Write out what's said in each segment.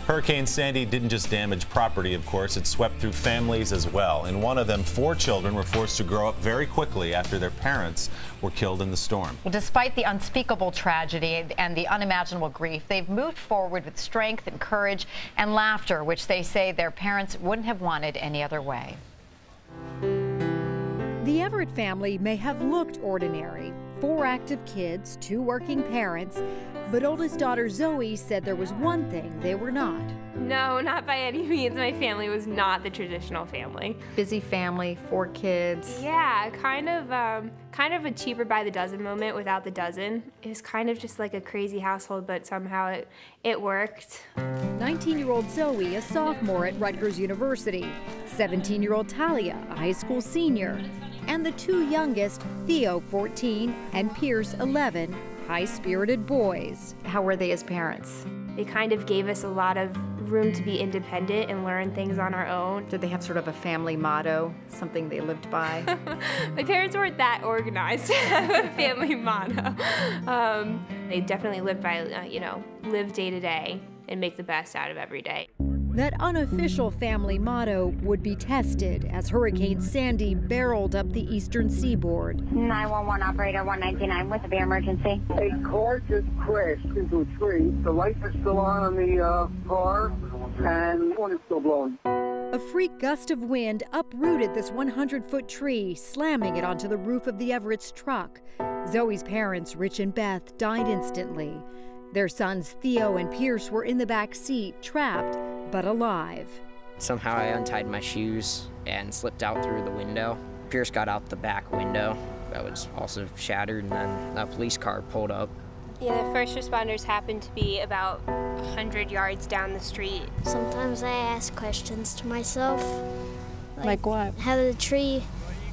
Hurricane Sandy didn't just damage property, of course, it swept through families as well. In one of them, 4 children were forced to grow up very quickly after their parents were killed in the storm. Well, despite the unspeakable tragedy and the unimaginable grief, they've moved forward with strength and courage and laughter, which they say their parents wouldn't have wanted any other way. The Everett family may have looked ordinary. 4 active kids, 2 working parents, but oldest daughter Zoe said there was one thing they were not. No, not by any means. My family was not the traditional family. Busy family, 4 kids. Yeah, kind of a cheaper by the dozen moment without the dozen. It was kind of just like a crazy household, but somehow it worked. 19-year-old Zoe, a sophomore at Rutgers University. 17-year-old Talia, a high school senior. And the 2 youngest, Theo, 14, and Pierce, 11, high-spirited boys. How were they as parents? They kind of gave us a lot of room to be independent and learn things on our own. Did they have sort of a family motto, something they lived by? My parents weren't that organized to have a family motto. They definitely lived by, live day to day and make the best out of every day. That unofficial family motto would be tested as Hurricane Sandy barreled up the eastern seaboard. 911 operator 199 with a beer emergency. A car just crashed into a tree. The lights are still on the car, and the one is still blowing. A freak gust of wind uprooted this 100-foot tree, slamming it onto the roof of the Everett's truck. Zoe's parents, Rich and Beth, died instantly. Their sons Theo and Pierce were in the back seat, trapped but alive. Somehow I untied my shoes and slipped out through the window. Pierce got out the back window that was also shattered, and then a police car pulled up. Yeah, the first responders happened to be about 100 yards down the street. Sometimes I ask questions to myself. Like what? How the tree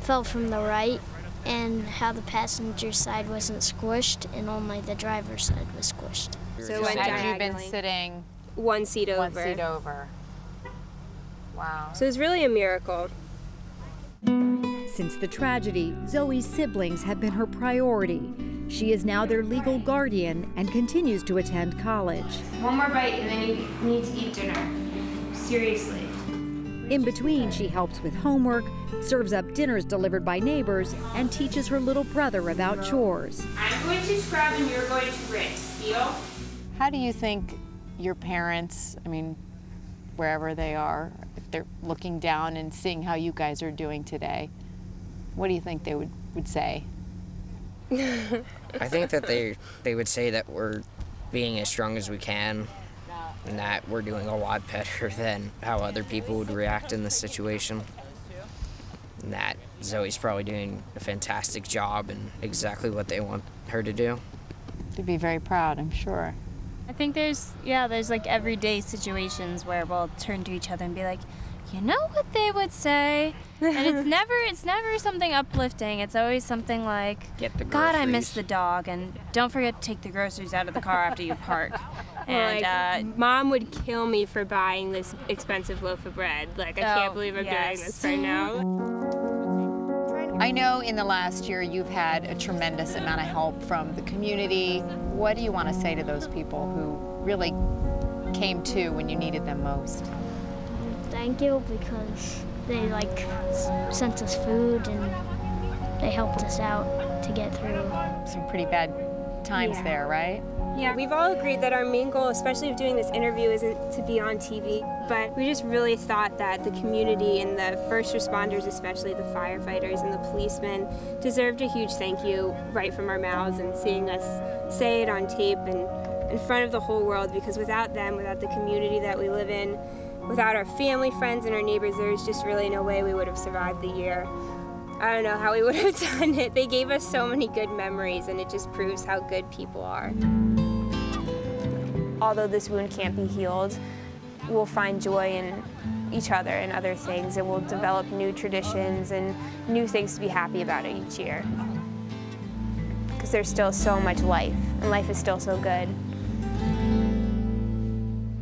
fell from the right and how the passenger side wasn't squished and only the driver's side was squished. So had you been sitting 1 seat over? 1 seat over. Wow. So it's really a miracle. Since the tragedy, Zoe's siblings have been her priority. She is now their legal guardian and continues to attend college. One more bite and then you need to eat dinner. Seriously. In between, she helps with homework, serves up dinners delivered by neighbors, and teaches her little brother about chores. I'm going to scrub and you're going to rinse. Deal? How do you think your parents, wherever they are, if they're looking down and seeing how you guys are doing today, what do you think they would say? I think that they would say that we're being as strong as we can and that we're doing a lot better than how other people would react in this situation. And that Zoe's probably doing a fantastic job and exactly what they want her to do. To be very proud, I'm sure. I think there's like everyday situations where we'll turn to each other and be like, you know what they would say? And it's never something uplifting. It's always something like, Get the God, I groceries." miss the dog, and don't forget to take the groceries out of the car after you park. And Mom would kill me for buying this expensive loaf of bread. Like, I can't believe I'm doing this right now. I know in the last year you've had a tremendous amount of help from the community. What do you want to say to those people who really came to when you needed them most? Thank you, because they sent us food and they helped us out to get through some pretty bad times there, right? Yeah, we've all agreed that our main goal, especially of doing this interview, isn't to be on TV, but we just really thought that the community and the first responders, especially the firefighters and the policemen, deserved a huge thank you right from our mouths, and seeing us say it on tape and in front of the whole world, because without them, without the community that we live in, without our family, friends, and our neighbors, there's just really no way we would have survived the year. I don't know how we would have done it. They gave us so many good memories, and it just proves how good people are. Although this wound can't be healed, we'll find joy in each other and other things, and we'll develop new traditions and new things to be happy about each year. Because there's still so much life, and life is still so good.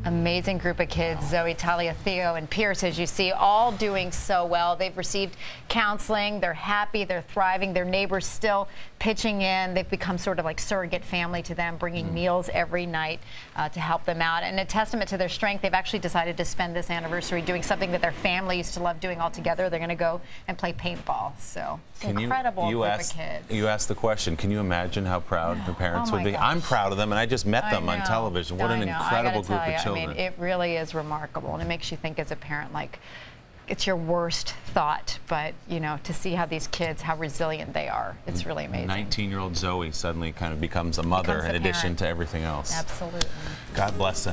Amazing group of kids, Zoe, Talia, Theo, and Pierce, as you see, all doing so well. They've received counseling, they're happy, they're thriving, their neighbors still pitching in. They've become sort of like surrogate family to them, bringing meals every night to help them out. And a testament to their strength, they've actually decided to spend this anniversary doing something that their family used to love doing all together. They're going to go and play paintball. So it's incredible group of kids. You asked the question, can you imagine how proud the parents would be? Gosh. I'm proud of them, and I just met them on television. What an incredible group of children. I mean, it really is remarkable, and it makes you think as a parent, like, it's your worst thought, but, you know, to see how these kids, how resilient they are, it's really amazing. 19-year-old Zoe suddenly kind of becomes a mother in addition to everything else. Absolutely. God bless them.